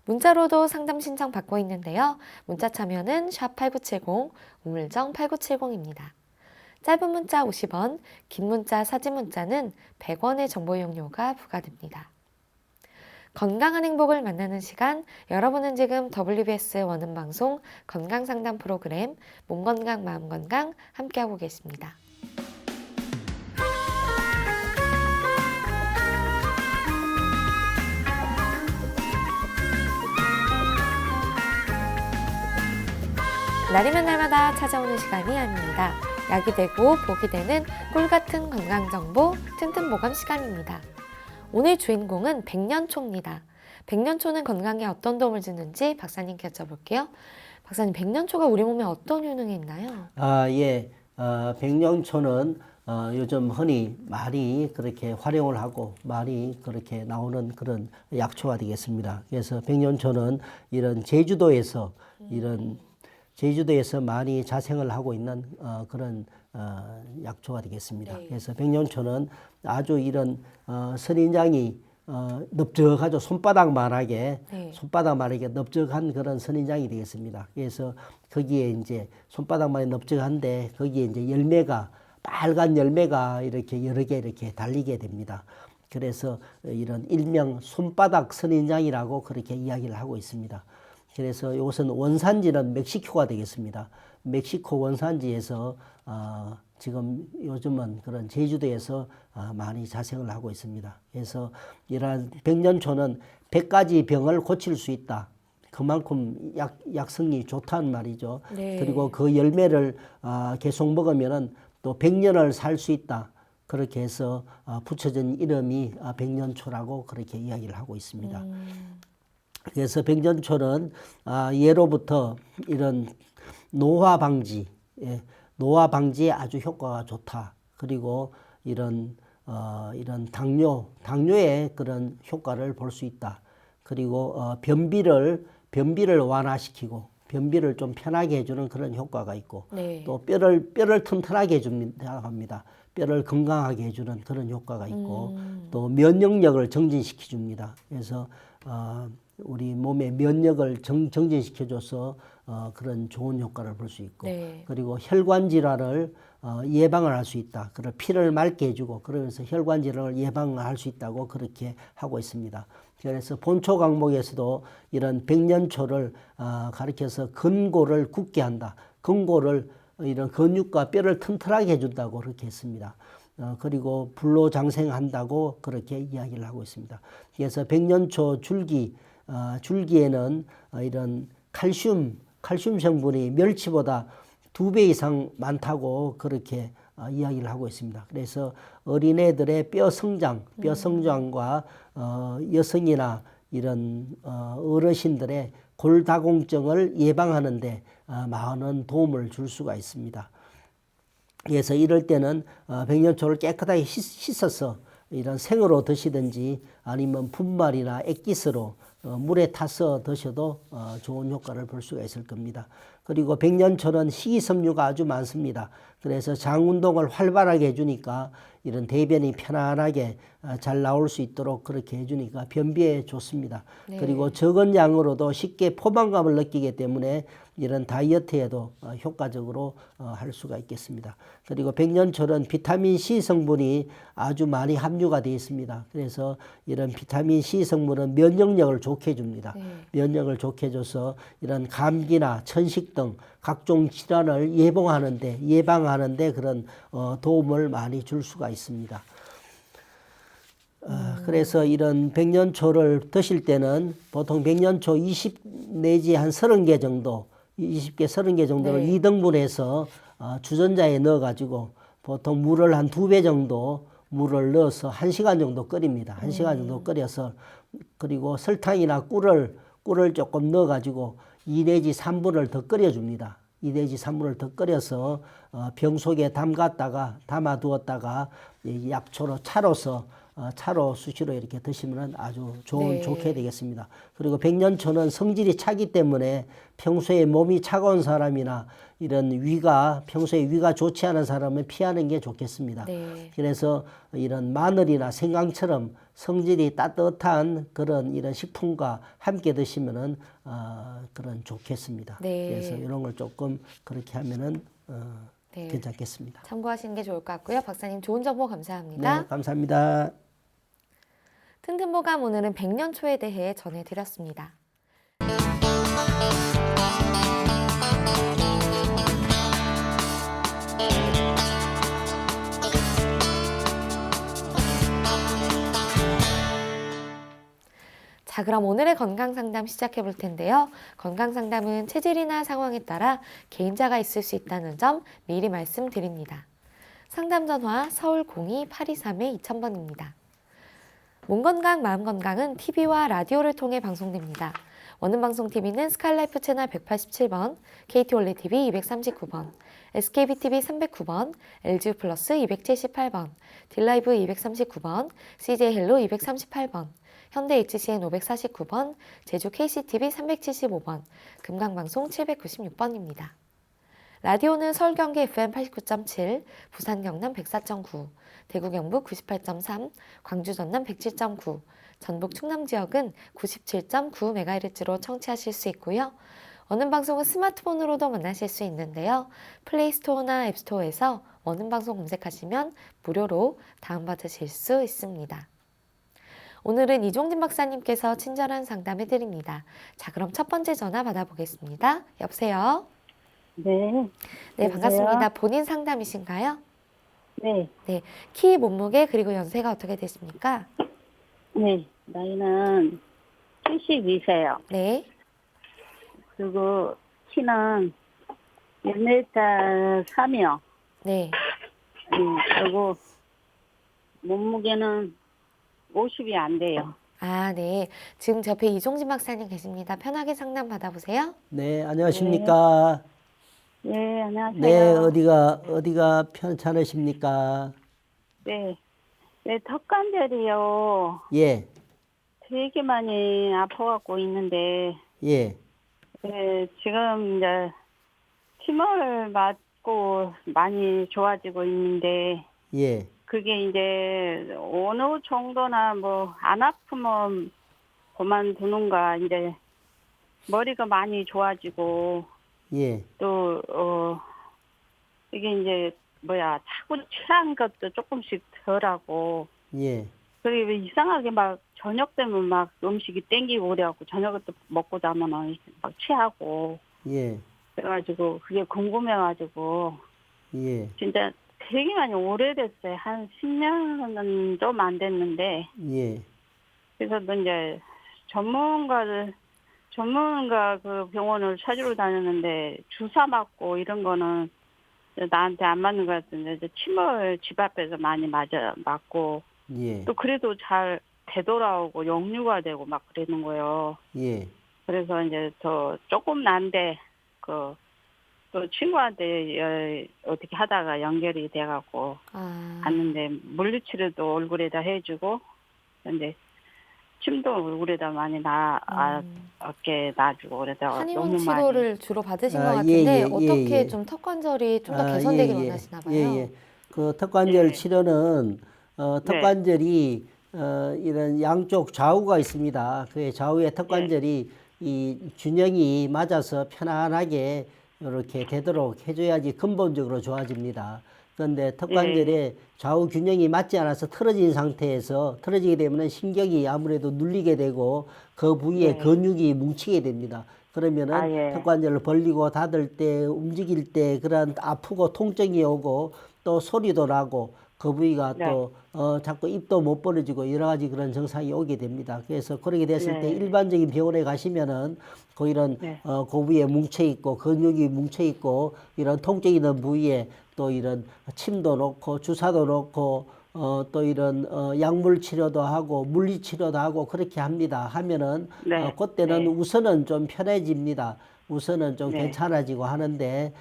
문자로도 상담 신청 받고 있는데요. 문자 참여는 샵8970, 우물정 8970입니다. 짧은 문자 50원, 긴 문자, 사진 문자는 100원의 정보 이용료가 부과됩니다. 건강한 행복을 만나는 시간, 여러분은 지금 WBS 원음방송 건강상담 프로그램 몸건강, 마음건강 함께하고 계십니다. 날이면 날마다 찾아오는 시간이 아닙니다. 약이 되고 복이 되는 꿀같은 건강정보 튼튼보감 시간입니다. 오늘 주인공은 백년초입니다. 백년초는 건강에 어떤 도움을 주는지 박사님께 여쭤볼게요. 박사님, 백년초가 우리 몸에 어떤 효능이 있나요? 예. 백년초는 요즘 흔히 많이 그렇게 활용을 하고 많이 그렇게 나오는 그런 약초가 되겠습니다. 그래서 백년초는 이런 제주도에서 많이 자생을 하고 있는 그런 약초가 되겠습니다. 네. 그래서 백년초는 아주 이런 선인장이 넓적하죠. 손바닥만하게 네. 손바닥만하게 넓적한 그런 선인장이 되겠습니다. 그래서 거기에 이제 손바닥만이 넓적한데 거기에 이제 열매가 빨간 열매가 이렇게 여러 개 이렇게 달리게 됩니다. 그래서 이런 일명 손바닥 선인장이라고 그렇게 이야기를 하고 있습니다. 그래서 이것은 원산지는 멕시코가 되겠습니다. 멕시코 원산지에서 지금 요즘은 그런 제주도에서 많이 자생을 하고 있습니다. 그래서 이러한 백년초는 100가지 병을 고칠 수 있다. 그만큼 약성이 좋다는 말이죠. 네. 그리고 그 열매를 계속 먹으면은 또 100년을 살 수 있다. 그렇게 해서 붙여진 이름이 백년초라고 그렇게 이야기를 하고 있습니다. 그래서 백년초는 예로부터 이런 노화 방지, 노화 방지에 아주 효과가 좋다. 그리고 이런 당뇨의 그런 효과를 볼 수 있다. 그리고 변비를 완화시키고 변비를 좀 편하게 해주는 그런 효과가 있고, 네. 또 뼈를 튼튼하게 해준다고 합니다. 뼈를 건강하게 해주는 그런 효과가 있고, 또 면역력을 정진시켜 줍니다. 그래서 우리 몸의 면역을 정진시켜줘서 그런 좋은 효과를 볼 수 있고, 네. 그리고 혈관 질환을 예방을 할 수 있다. 그런 피를 맑게 해주고 그러면서 혈관 질환을 예방할 수 있다고 그렇게 하고 있습니다. 그래서 본초 강목에서도 이런 백년초를 가리켜서 근골을 굳게 한다. 근골을 이런 근육과 뼈를 튼튼하게 해준다고 그렇게 했습니다. 그리고 불로장생한다고 그렇게 이야기를 하고 있습니다. 그래서 백년초 줄기에는 이런 칼슘 성분이 멸치보다 2배 이상 많다고 그렇게 이야기를 하고 있습니다. 그래서 어린애들의 뼈 성장과 여성이나 이런 어르신들의 골다공증을 예방하는데 많은 도움을 줄 수가 있습니다. 그래서 이럴 때는 백년초를 깨끗하게 씻어서 이런 생으로 드시든지 아니면 분말이나 액기스로 물에 타서 드셔도 좋은 효과를 볼 수가 있을 겁니다. 그리고 백년초는 식이섬유가 아주 많습니다. 그래서 장 운동을 활발하게 해주니까 이런 대변이 편안하게 잘 나올 수 있도록 그렇게 해주니까 변비에 좋습니다. 네. 그리고 적은 양으로도 쉽게 포만감을 느끼기 때문에 이런 다이어트에도 효과적으로 할 수가 있겠습니다. 그리고 백년초는 비타민 C 성분이 아주 많이 함유가 되어 있습니다. 그래서 이런 비타민 C 성분은 면역력을 좋게 해줍니다. 네. 면역을 좋게 해줘서 이런 감기나 천식 등 각종 질환을 예방하는데 그런 도움을 많이 줄 수가 있습니다. 그래서 이런 백년초를 드실 때는 보통 백년초 20 내지 한 30개 정도, 20개, 30개 정도를 네. 2등분해서 주전자에 넣어가지고 보통 물을 한 2배 정도 물을 넣어서 1시간 정도 끓입니다. 1시간 정도 끓여서 그리고 설탕이나 꿀을 조금 넣어가지고 2 내지 3분을 더 끓여줍니다. 2 내지 3분을 더 끓여서 병 속에 담아두었다가 약초로 차로 수시로 이렇게 드시면 아주 네. 좋게 되겠습니다. 그리고 백년초는 성질이 차기 때문에 평소에 몸이 차가운 사람이나 이런 평소에 위가 좋지 않은 사람은 피하는 게 좋겠습니다. 네. 그래서 이런 마늘이나 생강처럼 성질이 따뜻한 그런 이런 식품과 함께 드시면은 그런 좋겠습니다. 네. 그래서 이런 걸 조금 그렇게 하면은 네. 괜찮겠습니다. 참고하시는 게 좋을 것 같고요. 박사님, 좋은 정보 감사합니다. 네, 감사합니다. 튼튼보감, 오늘은 백년초에 대해 전해드렸습니다. 자, 그럼 오늘의 건강상담 시작해 볼 텐데요. 건강상담은 체질이나 상황에 따라 개인차가 있을 수 있다는 점 미리 말씀드립니다. 상담 전화 서울 02-823-2000번입니다. 몸 건강, 마음 건강은 TV와 라디오를 통해 방송됩니다. 원음방송 TV는 스카이라이프 채널 187번, KT올레 TV 239번, SKBTV 309번, LG 플러스 278번, 딜라이브 239번, CJ 헬로 238번, 현대 HCN 549번, 제주 KCTV 375번, 금강방송 796번입니다. 라디오는 서울 경기 FM 89.7, 부산 경남 104.9, 대구 경북 98.3, 광주 전남 107.9, 전북 충남 지역은 97.9MHz로 청취하실 수 있고요. 원음방송은 스마트폰으로도 만나실 수 있는데요. 플레이스토어나 앱스토어에서 원음방송 검색하시면 무료로 다운받으실 수 있습니다. 오늘은 이종진 박사님께서 친절한 상담해드립니다. 자, 그럼 첫 번째 전화 받아보겠습니다. 여보세요? 네. 네, 여보세요? 반갑습니다. 본인 상담이신가요? 네. 네, 키, 몸무게, 그리고 연세가 어떻게 되십니까? 네. 나이는 72세요. 네, 그리고 키는 1m 3이요. 네, 그리고 몸무게는 50이 안 돼요. 아, 네. 지금 제 옆에 이종진 박사님 계십니다. 편하게 상담 받아보세요. 네, 안녕하십니까? 네, 안녕하세요. 네, 어디가 편찮으십니까? 네. 네, 턱관절이요. 예, 되게 많이 아파갖고 있는데, 예, 네, 지금 이제 침을 맞고 많이 좋아지고 있는데, 예, 그게 이제 어느 정도나 뭐 안 아프면 그만두는가, 이제 머리가 많이 좋아지고 예, 또 이게 이제 자꾸 취한 것도 조금씩 덜하고, 예, 그리고 이상하게 막 저녁 되면 막 음식이 땡기고 그래갖고 저녁을 또 먹고 자면은 막 취하고, 예, 그래가지고 그게 궁금해가지고 예, 진짜 되게 많이 오래됐어요. 한 10년은 좀 안 됐는데, 예, 그래서 또 이제 전문가 그 병원을 찾으러 다녔는데 주사 맞고 이런 거는 나한테 안 맞는 것 같은데, 이제 침을 집 앞에서 많이 맞고 예, 또 그래도 잘 되돌아오고 역류가 되고 막 그러는 거예요. 예, 그래서 이제 더 조금 난데 또 친구한테 어떻게 하다가 연결이 돼갖고 아, 갔는데 물리치료도 얼굴에다 해주고, 근데 침도 얼굴에다 많이 어깨에 놔주고 그러다가 한의원 너무 많이. 치료를 주로 받으신 것 아, 같은데 예, 예, 어떻게 예, 예. 좀 턱관절이 좀 더 아, 개선되길 예, 예. 원하시나 봐요. 예, 예. 그 턱관절 네. 치료는 네. 턱관절이 이런 양쪽 좌우가 있습니다. 그 좌우의 턱관절이 이 균형이 맞아서 편안하게 이렇게 되도록 해줘야지 근본적으로 좋아집니다. 그런데 턱관절의 좌우 균형이 맞지 않아서 틀어진 상태에서, 틀어지게 되면 신경이 아무래도 눌리게 되고 그 부위에 네. 근육이 뭉치게 됩니다. 그러면은 아, 예. 턱관절을 벌리고 닫을 때, 움직일 때 그런 아프고 통증이 오고 또 소리도 나고 그 부위가 네. 또 자꾸 입도 못 벌어지고 여러 가지 그런 증상이 오게 됩니다. 그래서 그렇게 됐을 때 네. 일반적인 병원에 가시면은 그 이런 네. 그 부위에 뭉쳐 있고 근육이 뭉쳐 있고 이런 통증 있는 부위에 또 이런 침도 놓고 주사도 놓고 또 이런 약물 치료도 하고 물리 치료도 하고 그렇게 합니다. 하면은 네. 그때는 네. 우선은 좀 편해집니다. 우선은 좀 네. 괜찮아지고 하는데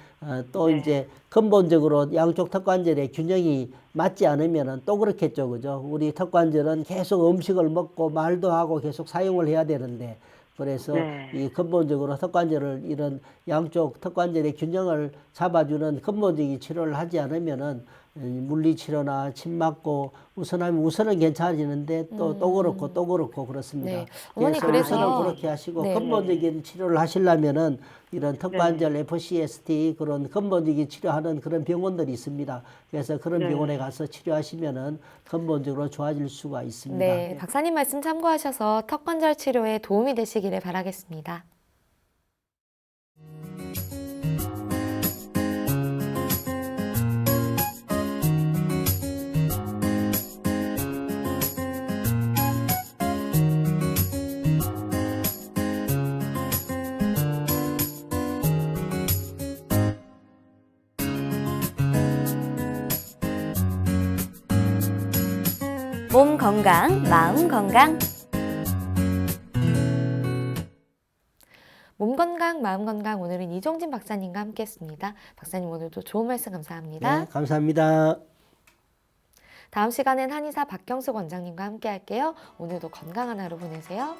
또 네. 이제 근본적으로 양쪽 턱관절의 균형이 맞지 않으면은 또 그렇겠죠, 그죠? 우리 턱관절은 계속 음식을 먹고 말도 하고 계속 사용을 해야 되는데, 그래서 네. 이 근본적으로 턱관절을 이런 양쪽 턱관절의 균형을 잡아주는 근본적인 치료를 하지 않으면은 물리치료나 침 맞고 우선은 괜찮아지는데 또 그렇고 그렇습니다. 네. 어머니, 그래서 우선은 그래서 그렇게 하시고 네. 근본적인 치료를 하시려면은 이런 턱관절 FCST 그런 근본적인 치료하는 그런 병원들이 있습니다. 그래서 그런 네. 병원에 가서 치료하시면은 근본적으로 좋아질 수가 있습니다. 네, 박사님 말씀 참고하셔서 턱관절 치료에 도움이 되시기를 바라겠습니다. 몸 건강, 마음 건강. 몸 건강, 마음 건강 오늘은 이종진 박사님과 함께했습니다. 박사님 오늘도 좋은 말씀 감사합니다. 네, 감사합니다. 다음 시간엔 한의사 박경숙 원장님과 함께 할게요. 오늘도 건강한 하루 보내세요.